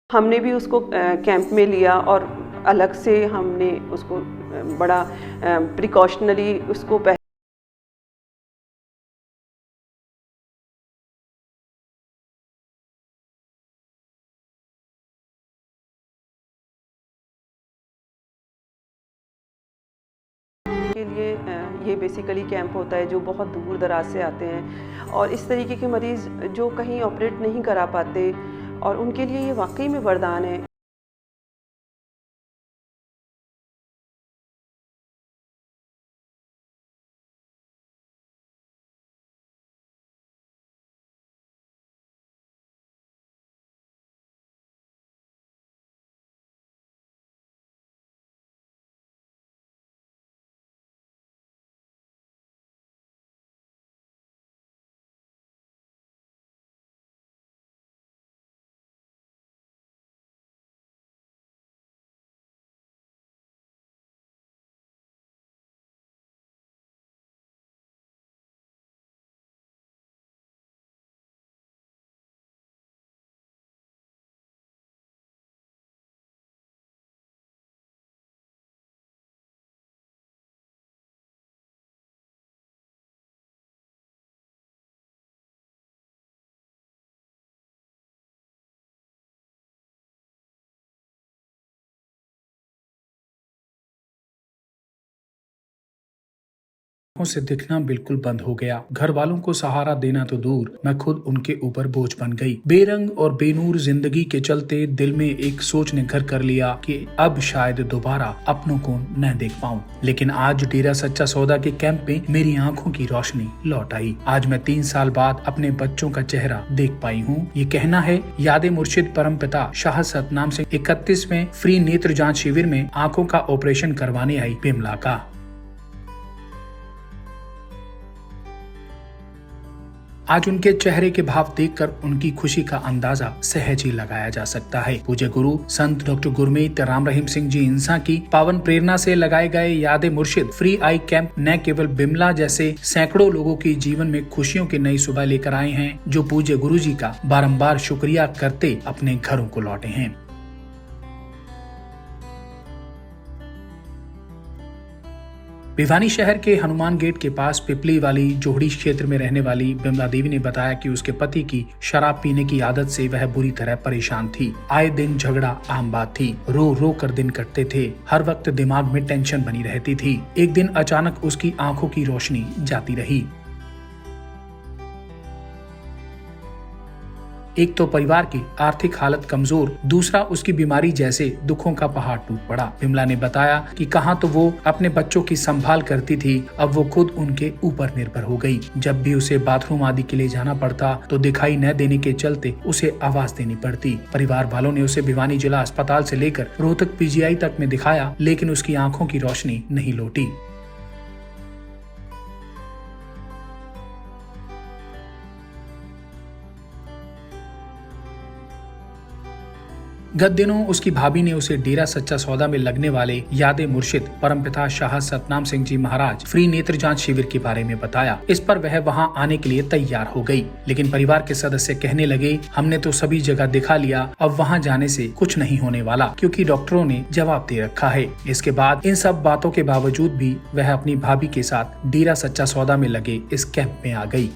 हमने भी उसको कैंप में लिया और अलग से हमने उसको बड़ा प्रिकॉशनरी उसको के लिए ये बेसिकली कैंप होता है जो बहुत दूर दराज से आते हैं और इस तरीके के मरीज़ जो कहीं ऑपरेट नहीं करा पाते और उनके लिए ये वाकई में वरदान है। से दिखना बिल्कुल बंद हो गया। घर वालों को सहारा देना तो दूर, मैं खुद उनके ऊपर बोझ बन गई। बेरंग और बेनूर जिंदगी के चलते दिल में एक सोच ने घर कर लिया कि अब शायद दोबारा अपनों को न देख पाऊं। लेकिन आज डेरा सच्चा सौदा के कैंप में मेरी आंखों की रोशनी लौट आई। आज मैं 3 साल बाद अपने बच्चों का चेहरा देख पाई हूँ। ये कहना है यादे मुर्शिद परमपिता शाह सतनाम सिंह 31वें फ्री नेत्र जांच शिविर में आंखों का ऑपरेशन करवाने आई बिमला का। आज उनके चेहरे के भाव देखकर उनकी खुशी का अंदाजा सहज ही लगाया जा सकता है। पूज्य गुरु संत डॉक्टर गुरमीत राम रहीम सिंह जी इंसा की पावन प्रेरणा से लगाए गए यादे मुर्शिद फ्री आई कैंप न केवल बिमला जैसे सैकड़ों लोगों के जीवन में खुशियों की नई सुबह लेकर आए हैं, जो पूज्य गुरु जी का बारंबार शुक्रिया करते अपने घरों को लौटे हैं। भिवानी शहर के हनुमान गेट के पास पिपली वाली जोहड़ी क्षेत्र में रहने वाली बिमला देवी ने बताया कि उसके पति की शराब पीने की आदत से वह बुरी तरह परेशान थी। आए दिन झगड़ा आम बात थी। रो रो कर दिन कटते थे। हर वक्त दिमाग में टेंशन बनी रहती थी। एक दिन अचानक उसकी आंखों की रोशनी जाती रही। एक तो परिवार की आर्थिक हालत कमजोर, दूसरा उसकी बीमारी जैसे दुखों का पहाड़ टूट पड़ा। बिमला ने बताया कि कहाँ तो वो अपने बच्चों की संभाल करती थी, अब वो खुद उनके ऊपर निर्भर हो गई। जब भी उसे बाथरूम आदि के लिए जाना पड़ता तो दिखाई न देने के चलते उसे आवाज देनी पड़ती। परिवार वालों ने उसे भिवानी जिला अस्पताल से लेकर रोहतक पीजीआई तक में दिखाया, लेकिन उसकी आंखों की रोशनी नहीं लौटी। गत दिनों उसकी भाभी ने उसे डेरा सच्चा सौदा में लगने वाले यादे मुर्शिद परमपिता शाह सतनाम सिंह जी महाराज फ्री नेत्र जांच शिविर के बारे में बताया। इस पर वह वहां आने के लिए तैयार हो गई, लेकिन परिवार के सदस्य कहने लगे, हमने तो सभी जगह दिखा लिया, अब वहां जाने से कुछ नहीं होने वाला, क्योंकि डॉक्टरों ने जवाब दे रखा है। इसके बाद इन सब बातों के बावजूद भी वह अपनी भाभी के साथ डेरा सच्चा सौदा में लगे इस कैंप में आ गई।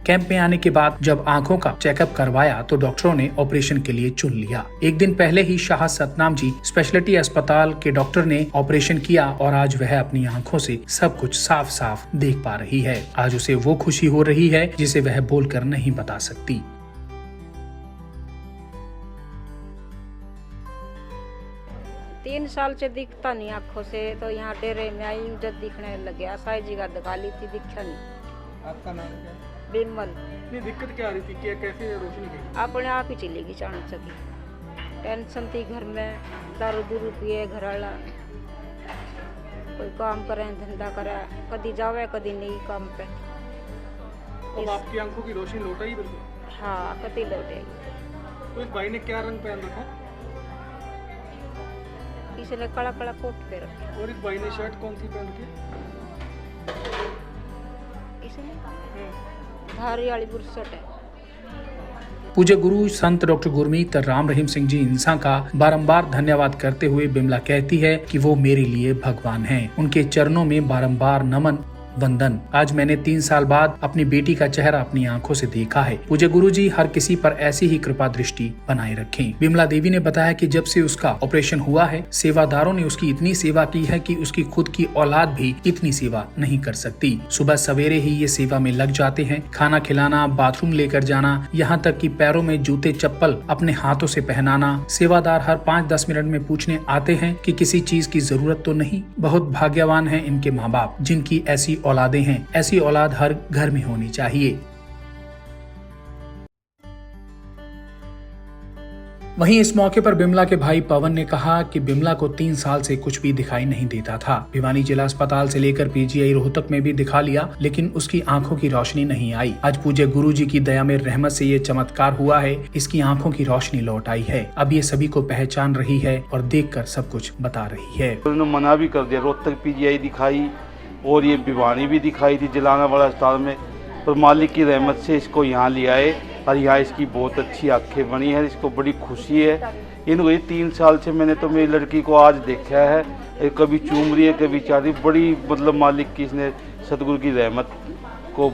कैंप में आने के बाद जब आंखों का चेकअप करवाया तो डॉक्टरों ने ऑपरेशन के लिए चुन लिया। एक दिन पहले ही शाह सतनाम जी स्पेशलिटी अस्पताल के डॉक्टर ने ऑपरेशन किया और आज वह अपनी आंखों से सब कुछ साफ साफ देख पा रही है। आज उसे वो खुशी हो रही है जिसे वह बोलकर नहीं बता सकती। 3 साल से दिखता नहीं आँखों से, तो यहाँ डेरे में आई जब दिखने लग गया। साई जी का दिखा ली थी, दिखा नहीं। आपका नाम क्या है? बिमल। नहीं, दिक्कत क्या आ रही थी? क्या कैसे रोशनी गई? अपने आप ही चलेगी चाणक सकी। टेंशन थी घर में, दारू दूरू पिए घर वाला, कोई काम करे धंधा करे, कभी जावे कभी नहीं काम पे। अब आपकी आंखों की रोशनी लौट आई बिल्कुल? हाँ, कभी लौटेगी। तो इस भाई ने क्या रंग पहन रखा? इसने कड़ा कड़ा कोट पे रखा। और इस भाई ने शर्ट कौन सी पहन रखी? इसने धारी वाली बुरसट है। पूज्य गुरु संत डॉक्टर गुरमीत राम रहीम सिंह जी इंसान का बारंबार धन्यवाद करते हुए बिमला कहती है कि वो मेरे लिए भगवान हैं। उनके चरणों में बारंबार नमन वंदन। आज मैंने 3 साल बाद अपनी बेटी का चेहरा अपनी आंखों से देखा है। पूज्य गुरुजी हर किसी पर ऐसी ही कृपा दृष्टि बनाए रखें। बिमला देवी ने बताया कि जब से उसका ऑपरेशन हुआ है, सेवादारों ने उसकी इतनी सेवा की है कि उसकी खुद की औलाद भी इतनी सेवा नहीं कर सकती। सुबह सवेरे ही ये सेवा में लग जाते हैं। खाना खिलाना, बाथरूम लेकर जाना, यहाँ तक कि पैरों में जूते चप्पल अपने हाथों से पहनाना। सेवादार हर 5-10 मिनट में पूछने आते हैं कि किसी चीज की जरूरत तो नहीं। बहुत भाग्यवान हैं इनके माँ बाप जिनकी ऐसी औलादें हैं। ऐसी औलाद हर घर में होनी चाहिए। वहीं इस मौके पर बिमला के भाई पवन ने कहा कि बिमला को 3 साल से कुछ भी दिखाई नहीं देता था। भिवानी जिला अस्पताल से लेकर पीजीआई रोहतक में भी दिखा लिया, लेकिन उसकी आंखों की रोशनी नहीं आई। आज पूज्य गुरुजी की दया में रहमत से ये चमत्कार हुआ है। इसकी आंखों की रोशनी लौट आई है। अब ये सभी को पहचान रही है और देखकर सब कुछ बता रही है। उन्होंने मना भी कर दिया, रोहतक पीजीआई दिखाई और ये भिवानी भी दिखाई थी जलालावाला अस्पताल में, पर मालिक की रहमत से इसको यहाँ ले आए और यहाँ इसकी बहुत अच्छी आंखें बनी है। इसको बड़ी खुशी है। इनको ये 3 साल से मैंने तो मेरी लड़की को आज देखा है, ये कभी चूम रही है कभी चाह रही, बड़ी मतलब मालिक की इसने सतगुरु की रहमत को।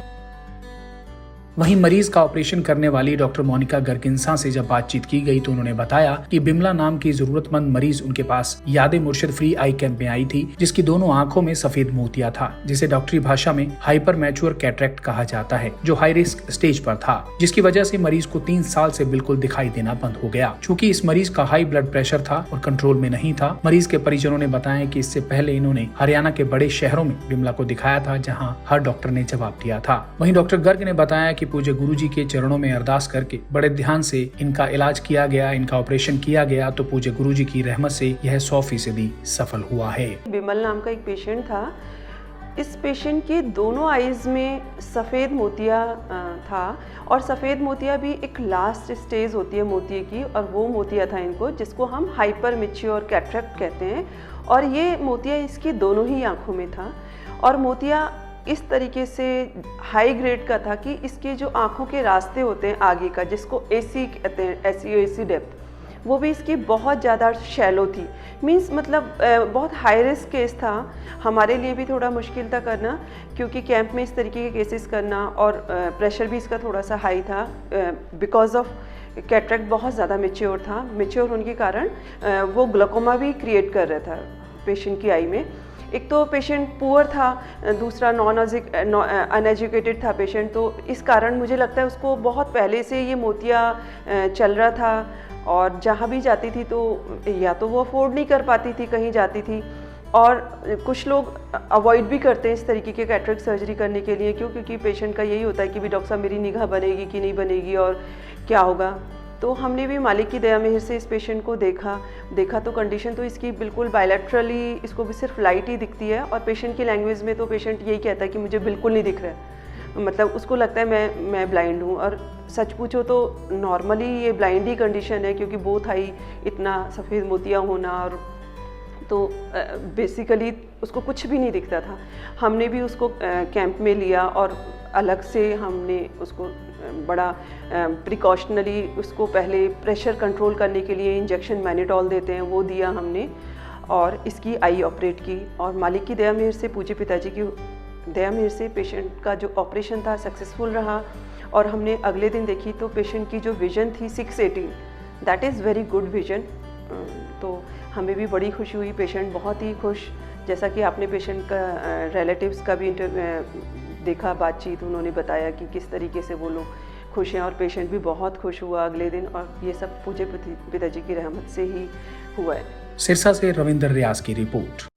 वहीं मरीज का ऑपरेशन करने वाली डॉक्टर मोनिका गर्ग इंसान से जब बातचीत की गई तो उन्होंने बताया कि बिमला नाम की जरूरतमंद मरीज उनके पास यादें मुर्शिद फ्री आई कैंप में आई थी, जिसकी दोनों आंखों में सफेद मोतिया था, जिसे डॉक्टरी भाषा में हाइपर मैच्योर कैटरेक्ट कहा जाता है, जो हाई रिस्क स्टेज पर था, जिसकी वजह से मरीज को 3 साल से बिल्कुल दिखाई देना बंद हो गया। चूँकि इस मरीज का हाई ब्लड प्रेशर था और कंट्रोल में नहीं था, मरीज के परिजनों ने बताया कि इससे पहले इन्होंने हरियाणा के बड़े शहरों में बिमला को दिखाया था, जहाँ हर डॉक्टर ने जवाब दिया था। वहीं डॉक्टर गर्ग ने बताया कि पूज्य गुरुजी के चरणों में अरदास करके बड़े ध्यान से इनका इलाज किया गया, इनका ऑपरेशन किया गया, तो पूज्य गुरुजी की रहमत से यह 100% सफल हुआ है। बिमल नाम का एक पेशेंट था। इस पेशेंट के दोनों आईज में सफ़ेद मोतिया था और सफ़ेद मोतिया भी एक लास्ट स्टेज होती है मोतिये की, और वो मोतिया था इनको, जिसको हम हाइपर मैच्योर कैटरेक्ट कहते हैं। और ये मोतिया इसकी दोनों ही आँखों में था, और मोतिया इस तरीके से हाई ग्रेड का था कि इसके जो आँखों के रास्ते होते हैं आगे का, जिसको एसी कहते हैं, एसी डेप्थ, वो भी इसकी बहुत ज़्यादा शैलो थी। मींस मतलब बहुत हाई रिस्क केस था। हमारे लिए भी थोड़ा मुश्किल था करना, क्योंकि कैंप में इस तरीके के केसेस करना, और प्रेशर भी इसका थोड़ा सा हाई था बिकॉज ऑफ कैटरेक्ट बहुत ज़्यादा मेच्योर था। मेच्योर होने के कारण वो ग्लूकोमा भी क्रिएट कर रहा था पेशेंट की आई में। एक तो पेशेंट पुअर था, दूसरा अनएजुकेटेड था पेशेंट, तो इस कारण मुझे लगता है उसको बहुत पहले से ये मोतिया चल रहा था, और जहाँ भी जाती थी तो या तो वो अफोर्ड नहीं कर पाती थी कहीं जाती थी, और कुछ लोग अवॉइड भी करते हैं इस तरीके के कैटरेक्ट सर्जरी करने के लिए, क्योंकि पेशेंट का यही होता है कि भी डॉक्टर साहब मेरी निगाह बनेगी कि नहीं बनेगी और क्या होगा। तो हमने भी मालिक की दया मेहर से इस पेशेंट को देखा तो कंडीशन तो इसकी बिल्कुल बायलैटरली, इसको भी सिर्फ लाइट ही दिखती है, और पेशेंट की लैंग्वेज में तो पेशेंट यही कहता है कि मुझे बिल्कुल नहीं दिख रहा है, मतलब उसको लगता है मैं ब्लाइंड हूँ। और सच पूछो तो नॉर्मली ये ब्लाइंड ही कंडीशन है, क्योंकि बोथ आई इतना सफ़ेद मोतिया होना, और तो बेसिकली उसको कुछ भी नहीं दिखता था। हमने भी उसको कैंप में लिया, और अलग से हमने उसको बड़ा प्रिकॉशनली उसको पहले प्रेशर कंट्रोल करने के लिए इंजेक्शन मैनिटॉल देते हैं, वो दिया हमने, और इसकी आई ऑपरेट की। और मालिक की दया मेहर से, पूज्य पिताजी की दया मेहर से पेशेंट का जो ऑपरेशन था सक्सेसफुल रहा। और हमने अगले दिन देखी तो पेशेंट की जो विज़न थी 618, that is very good vision. तो हमें भी बड़ी खुशी हुई, पेशेंट बहुत ही खुश। जैसा कि आपने पेशेंट का रिलेटिव्स का भी देखा बातचीत, उन्होंने बताया कि किस तरीके से वो लोग खुश हैं, और पेशेंट भी बहुत खुश हुआ अगले दिन, और ये सब पूज्य पिताजी की रहमत से ही हुआ है। सिरसा से रविंदर रियाज की रिपोर्ट।